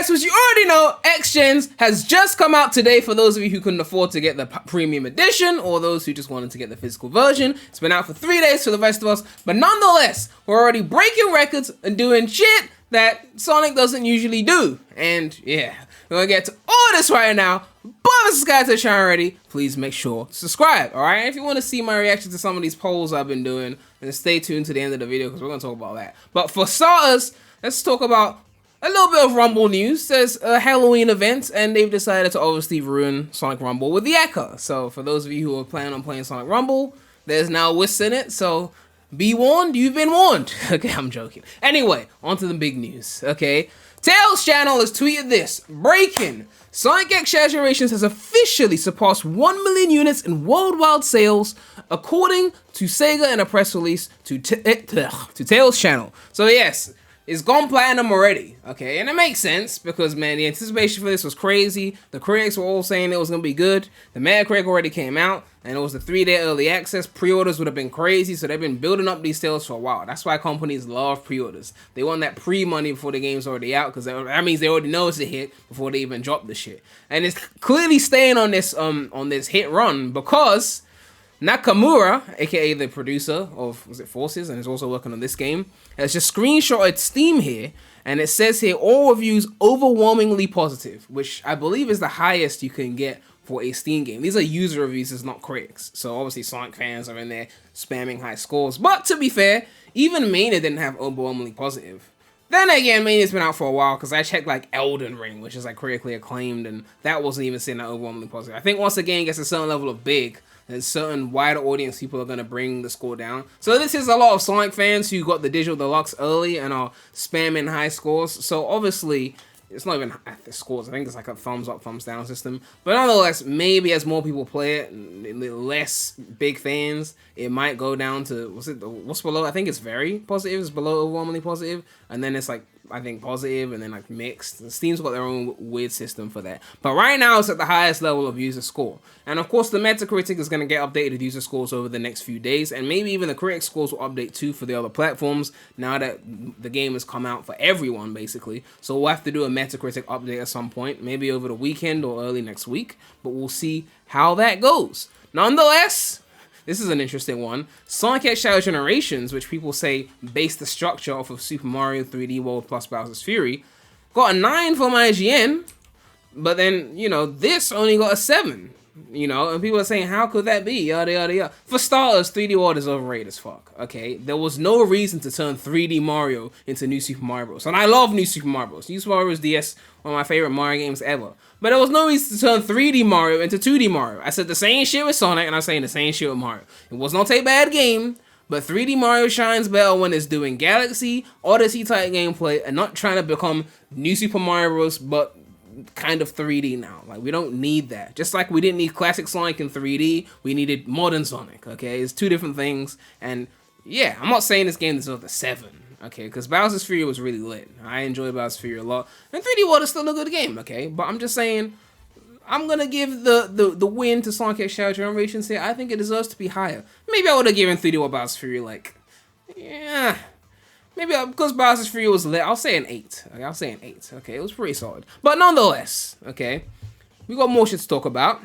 yes, as you already know, X-Gens has just come out today for those of you who couldn't afford to get the premium edition or those who just wanted to get the physical version. It's been out for 3 days for the rest of us, but nonetheless, we're already breaking records and doing shit that Sonic doesn't usually do. And yeah, we're gonna get to all this right now. But if you guys are channel already, please make sure to subscribe, alright? If you want to see my reaction to some of these polls I've been doing, then stay tuned to the end of the video because we're gonna talk about that. But for starters, let's talk about a little bit of Rumble news. There's a Halloween event, and they've decided to obviously ruin Sonic Rumble with the Echo. So for those of you who are planning on playing Sonic Rumble, there's now Wisps in it, so be warned, you've been warned. Okay, I'm joking. Anyway, on to the big news, okay? Tails channel has tweeted this. Breaking! Sonic X Generations has officially surpassed 1 million units in worldwide sales, according to Sega in a press release to Tails channel. So yes, it's gone platinum already, okay? And it makes sense because, man, the anticipation for this was crazy. The critics were all saying it was going to be good. The Metacritic already came out, and it was a 3-day early access. Pre-orders would have been crazy, so they've been building up these sales for a while. That's why companies love pre-orders. They want that pre-money before the game's already out, because that means they already know it's a hit before they even drop the shit. And it's clearly staying on this hit run because Nakamura, aka the producer of, was it Forces, and is also working on this game, has just screenshotted Steam here, and it says here, all reviews overwhelmingly positive, which I believe is the highest you can get for a Steam game. These are user reviews, it's not critics. So obviously Sonic fans are in there spamming high scores. But to be fair, even Mania didn't have overwhelmingly positive. Then again, Mania's been out for a while, because I checked like Elden Ring, which is like critically acclaimed, and that wasn't even saying that overwhelmingly positive. I think once the game gets a certain level of big, and certain wider audience people are going to bring the score down. So this is a lot of Sonic fans who got the Digital Deluxe early and are spamming high scores. So obviously, it's not even the scores. I think it's like a thumbs up, thumbs down system. But nonetheless, maybe as more people play it, less big fans, it might go down to, what's below? I think it's very positive. It's below overwhelmingly positive. And then it's like, I think positive and then like mixed. Steam's got their own weird system for that. But right now it's at the highest level of user score. And of course the Metacritic is going to get updated user scores over the next few days. And maybe even the critic scores will update too for the other platforms now that the game has come out for everyone basically. So we'll have to do a Metacritic update at some point. Maybe over the weekend or early next week. But we'll see how that goes. Nonetheless, this is an interesting one. Sonic X Shadow Generations, which people say based the structure off of Super Mario 3D World plus Bowser's Fury, got a 9 from IGN, but then, you know, this only got a 7. You know, and people are saying, how could that be? Yada, yada, yada. For starters, 3D World is overrated as fuck, okay? There was no reason to turn 3D Mario into New Super Mario Bros. And I love New Super Mario Bros. New Super Mario Bros. DS, one of my favorite Mario games ever. But there was no reason to turn 3D Mario into 2D Mario. I said the same shit with Sonic, and I'm saying the same shit with Mario. It was not a bad game, but 3D Mario shines better when it's doing Galaxy, Odyssey type gameplay, and not trying to become New Super Mario Bros. But kind of 3D now. Like, we don't need that. Just like we didn't need classic Sonic in 3D, we needed modern Sonic, okay? It's two different things, and yeah, I'm not saying this game deserves a 7, okay? Because Bowser's Fury was really lit. I enjoy Bowser's Fury a lot, and 3D World is still a good game, okay? But I'm just saying, I'm gonna give the win to Sonic X Shadow Generations here. I think it deserves to be higher. Maybe I would have given 3D World Bowser's Fury, like, yeah, maybe because Bowser's Fury was lit, I'll say an 8. Okay, I'll say an 8. Okay, it was pretty solid. But nonetheless, okay, we got more shit to talk about.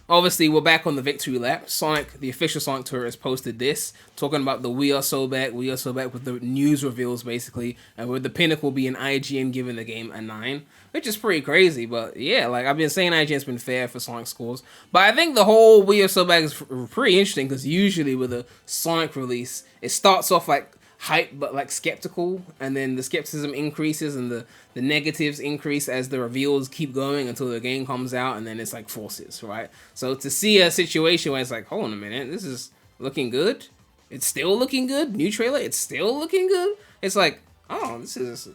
Obviously, we're back on the victory lap. Sonic, the official Sonic Tour, has posted this, talking about the We Are So Back with the news reveals, basically, and with the pinnacle being IGN giving the game a 9, which is pretty crazy, but yeah, like, I've been saying IGN's been fair for Sonic scores, but I think the whole We Are So Back is pretty interesting, because usually with a Sonic release, it starts off like hype but like skeptical, and then the skepticism increases and the negatives increase as the reveals keep going until the game comes out, and then it's like Forces, right? So to see a situation where it's like, hold on a minute, this is looking good, it's still looking good, new trailer, it's still looking good, it's like, oh, this is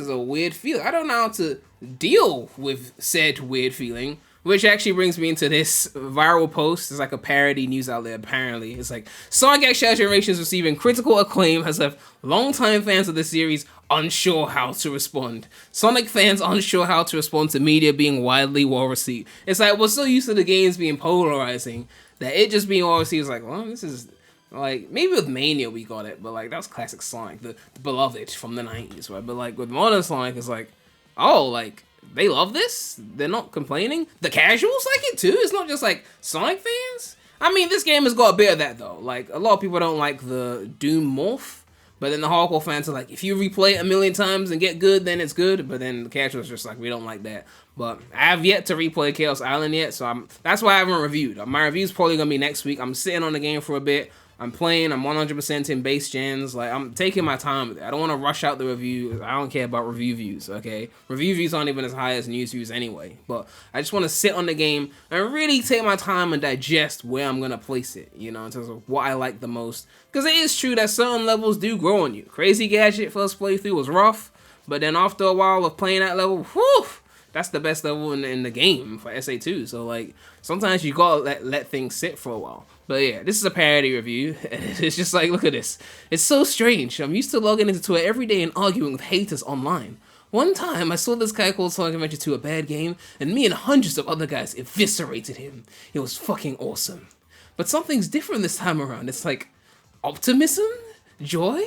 a weird feeling. I don't know how to deal with said weird feeling. Which actually brings me into this viral post. It's like a parody news outlet, apparently. It's like, Sonic X Shadow Generations receiving critical acclaim has left longtime fans of the series unsure how to respond. Sonic fans unsure how to respond to media being widely well received. It's like, we're so used to the games being polarizing that it just being well received is like, well, this is, like, maybe with Mania we got it, but like, that was classic Sonic, the beloved from the 90s, right? But like, with modern Sonic, it's like, oh, like, they love this? They're not complaining? The casuals like it too? It's not just like Sonic fans? I mean, this game has got a bit of that though. Like, a lot of people don't like the Doom morph, but then the hardcore fans are like, if you replay it a million times and get good, then it's good. But then the casuals just like, we don't like that. But I have yet to replay Chaos Island yet, so that's why I haven't reviewed. My review's probably gonna be next week. I'm sitting on the game for a bit. I'm playing, I'm 100% in base gens, like, I'm taking my time with it. I don't want to rush out the review. I don't care about review views, okay? Review views aren't even as high as news views anyway, but I just want to sit on the game and really take my time and digest where I'm going to place it, you know, in terms of what I like the most. Because it is true that certain levels do grow on you. Crazy Gadget first playthrough was rough, but then after a while of playing that level, whew, that's the best level in the game for SA2. So, like, sometimes you gotta let things sit for a while. But yeah, this is a parody review. It's just like, look at this. It's so strange. I'm used to logging into Twitter every day and arguing with haters online. One time, I saw this guy called Sonic Adventure 2 a bad game, and me and hundreds of other guys eviscerated him. It was fucking awesome. But something's different this time around. It's like, optimism? Joy?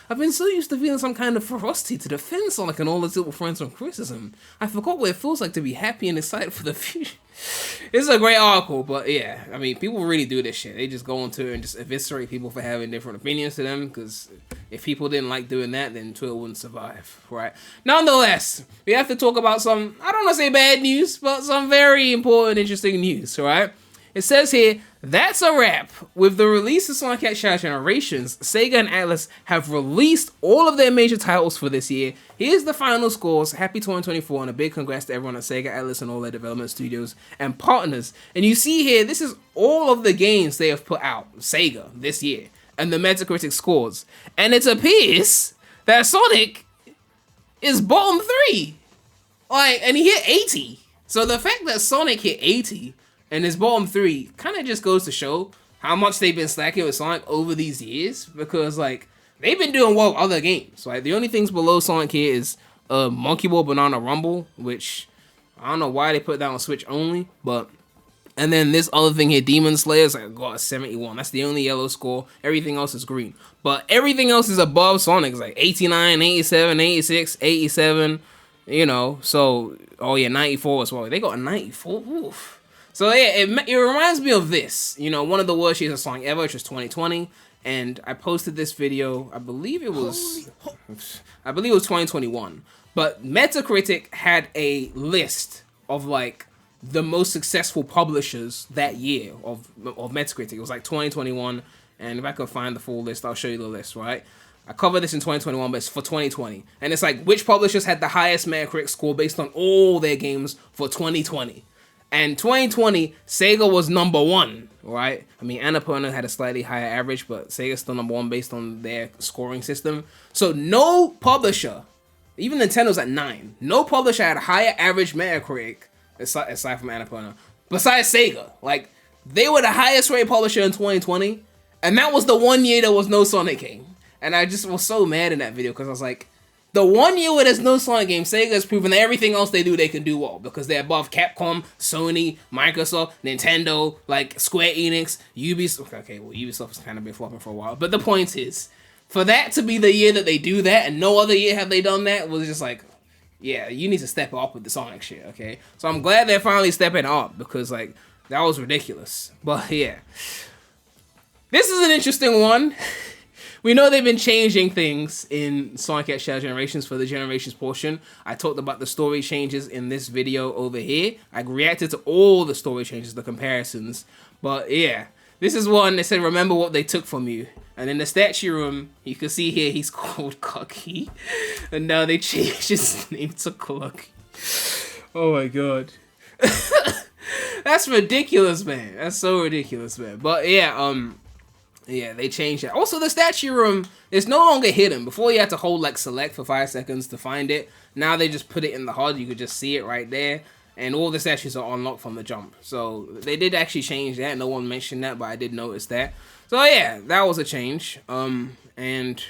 I've been so used to feeling some kind of ferocity to defend Sonic and all his little friends from criticism. I forgot what it feels like to be happy and excited for the future. It's a great article, but yeah, I mean, people really do this shit. They just go into it and just eviscerate people for having different opinions to them, because if people didn't like doing that, then Twitter wouldn't survive, right? Nonetheless, we have to talk about some, I don't want to say bad news, but some very important, interesting news, right? It says here, that's a wrap. With the release of Sonic Shadow Generations, Sega and Atlas have released all of their major titles for this year. Here's the final scores. Happy 2024, and a big congrats to everyone at Sega, Atlas, and all their development studios and partners. And you see here, this is all of the games they have put out, Sega, this year, and the Metacritic scores. And it appears that Sonic is bottom 3. Like, and he hit 80. So the fact that Sonic hit 80 and his bottom 3 kind of just goes to show how much they've been slacking with Sonic over these years, because, like, they've been doing well with other games. Like, the only things below Sonic here is Monkey Ball Banana Rumble, which I don't know why they put that on Switch only, but, and then this other thing here, Demon Slayer's like, got a 71. That's the only yellow score. Everything else is green. But everything else is above Sonic. It's like 89, 87, 86, 87, you know, so, oh yeah, 94 as well. They got a 94, oof. So yeah, it reminds me of this, you know, one of the worst years of Sonic ever, which was 2020, and I posted this video, I believe it was 2021, but Metacritic had a list of, like, the most successful publishers that year of Metacritic. It was like 2021, and if I could find the full list, I'll show you the list, right? I covered this in 2021, but it's for 2020, and it's like, which publishers had the highest Metacritic score based on all their games for 2020? And 2020, Sega was number 1, right? I mean, Annapurna had a slightly higher average, but Sega's still number 1 based on their scoring system. So no publisher, even Nintendo's at 9, no publisher had a higher average Metacritic, aside from Annapurna, besides Sega. Like, they were the highest rated publisher in 2020, and that was the one year there was no Sonic game. And I just was so mad in that video, because I was like, the one year where there's no Sonic game, Sega has proven that everything else they do, they can do well, because they're above Capcom, Sony, Microsoft, Nintendo, like Square Enix, Ubisoft. Okay, well, Ubisoft has kind of been flopping for a while, but the point is, for that to be the year that they do that, and no other year have they done that, was just like, yeah, you need to step up with the Sonic shit, okay? So I'm glad they're finally stepping up, because, like, that was ridiculous. But yeah, this is an interesting one. We know they've been changing things in Sonic X Shadow Generations for the Generations portion. I talked about the story changes in this video over here. I reacted to all the story changes, the comparisons. But yeah, this is one that said, remember what they took from you. And in the statue room, you can see here he's called Clucky. And now they changed his name to Clucky. Oh my god. That's ridiculous, man. That's so ridiculous, man. But yeah, yeah, they changed that. Also, the statue room is no longer hidden. Before, you had to hold, like, select for 5 seconds to find it. Now they just put it in the HUD. You could just see it right there. And all the statues are unlocked from the jump. So, they did actually change that. No one mentioned that, but I did notice that. So, yeah, that was a change. And,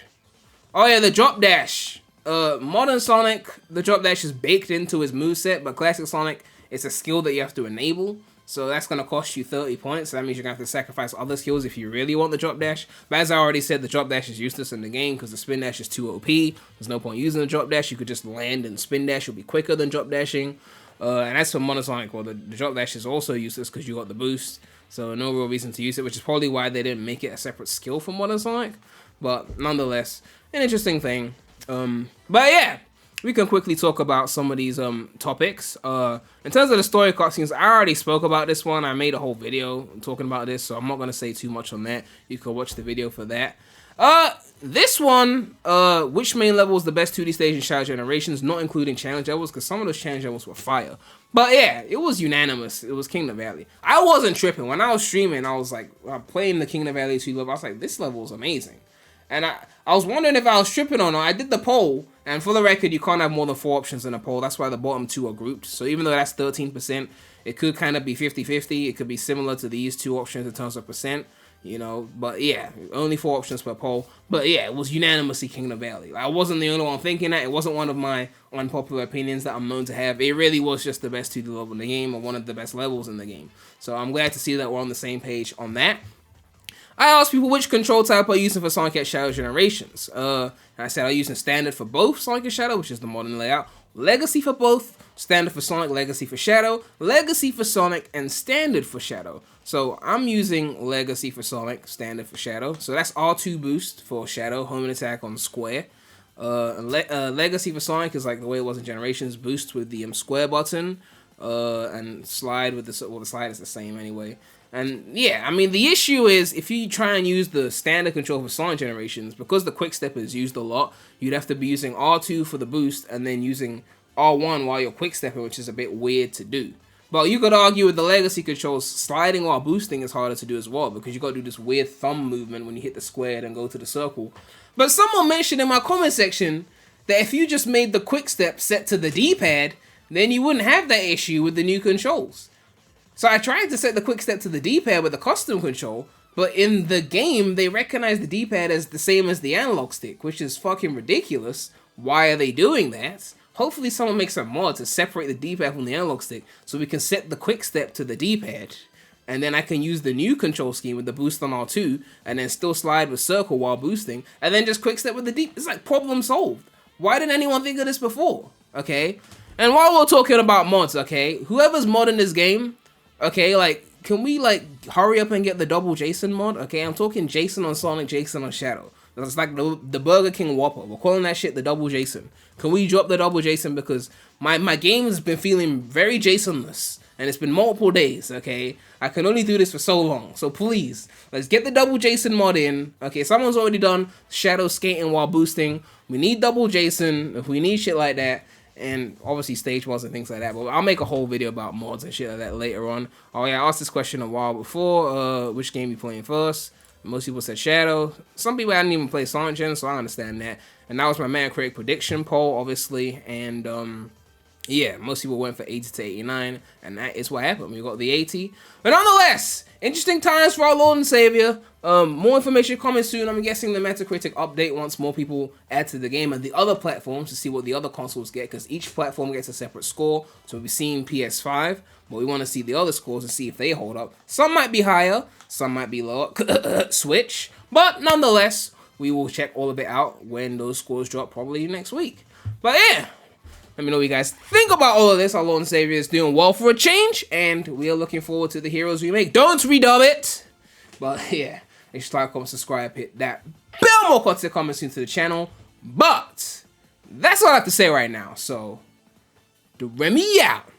oh, yeah, the drop dash. Modern Sonic, the drop dash is baked into his moveset, but Classic Sonic, it's a skill that you have to enable. So that's going to cost you 30 points. So that means you're going to have to sacrifice other skills if you really want the drop dash. But as I already said, the drop dash is useless in the game because the spin dash is too OP. There's no point using the drop dash. You could just land and spin dash. You'll be quicker than drop dashing. And as for Monosonic, well, the drop dash is also useless because you got the boost. So no real reason to use it, which is probably why they didn't make it a separate skill for Monosonic. But nonetheless, an interesting thing. But yeah, we can quickly talk about some of these topics. In terms of the story cutscenes, I already spoke about this one. I made a whole video talking about this, so I'm not going to say too much on that. You can watch the video for that. This one, which main level is the best 2D stage in Shadow Generations, not including challenge levels, because some of those challenge levels were fire. But yeah, it was unanimous. It was Kingdom Valley. I wasn't tripping. When I was streaming, I was like, playing the Kingdom Valley 2 level, I was like, this level is amazing. And I was wondering if I was tripping or not. I did the poll, and for the record, you can't have more than 4 options in a poll. That's why the bottom 2 are grouped. So even though that's 13%, it could kind of be 50-50. It could be similar to these 2 options in terms of percent, you know. But yeah, only 4 options per poll. But yeah, it was unanimously Kingdom Valley. I wasn't the only one thinking that. It wasn't one of my unpopular opinions that I'm known to have. It really was just the best 2D level in the game, or one of the best levels in the game. So I'm glad to see that we're on the same page on that. I asked people which control type are you using for Sonic X Shadow Generations. And I said I'm using standard for both Sonic and Shadow, which is the modern layout. Legacy for both, standard for Sonic, Legacy for Shadow, Legacy for Sonic, and standard for Shadow. So I'm using Legacy for Sonic, standard for Shadow. So that's R2 boost for Shadow, home and attack on square. Legacy for Sonic is like the way it was in Generations, boost with the square button, and slide with the, well, the slide is the same anyway. And yeah, I mean, the issue is if you try and use the standard control for Sonic Generations, because the quick step is used a lot, you'd have to be using R2 for the boost and then using R1 while you're quick stepping, which is a bit weird to do. But you could argue with the Legacy controls, sliding while boosting is harder to do as well, because you got to do this weird thumb movement when you hit the square and go to the circle. But someone mentioned in my comment section that if you just made the quick step set to the D-pad, then you wouldn't have that issue with the new controls. So I tried to set the quick step to the D-pad with a custom control, but in the game, they recognize the D-pad as the same as the analog stick, which is fucking ridiculous. Why are they doing that? Hopefully someone makes a mod to separate the D-pad from the analog stick so we can set the quick step to the D-pad. And then I can use the new control scheme with the boost on R2, and then still slide with circle while boosting, and then just quick step with the D. It's like problem solved. Why didn't anyone think of this before? Okay? And while we're talking about mods, okay, whoever's modding this game, okay, like, can we, like, hurry up and get the double Jason mod? Okay, I'm talking Jason on Sonic, Jason on Shadow. It's like the Burger King Whopper. We're calling that shit the double Jason. Can we drop the double Jason? Because my game has been feeling very Jasonless. And it's been multiple days, okay? I can only do this for so long. So please, let's get the double Jason mod in. Okay, someone's already done Shadow skating while boosting. We need double Jason if we need shit like that. And obviously stage mods and things like that. But I'll make a whole video about mods and shit like that later on. Oh yeah, I asked this question a while before. Which game you playing first? Most people said Shadow. Some people hadn't even played Sonic Gen, so I understand that. And that was my Metacritic prediction poll, obviously. And yeah, most people went for 80 to 89, and that is what happened. We got the 80. But nonetheless, interesting times for our Lord and Savior. More information coming soon. I'm guessing the Metacritic update once more people add to the game and the other platforms to see what the other consoles get, because each platform gets a separate score. So we've seen PS5, but we want to see the other scores and see if they hold up. Some might be higher, some might be lower. Switch. But nonetheless, we will check all of it out when those scores drop probably next week. But yeah. Let me know what you guys think about all of this. Our Lord and Savior is doing well for a change, and we are looking forward to the heroes we make. Don't redub it! But yeah, make sure to like, comment, subscribe, hit that bell, more content coming soon to the channel. But that's all I have to say right now. So, Premy out.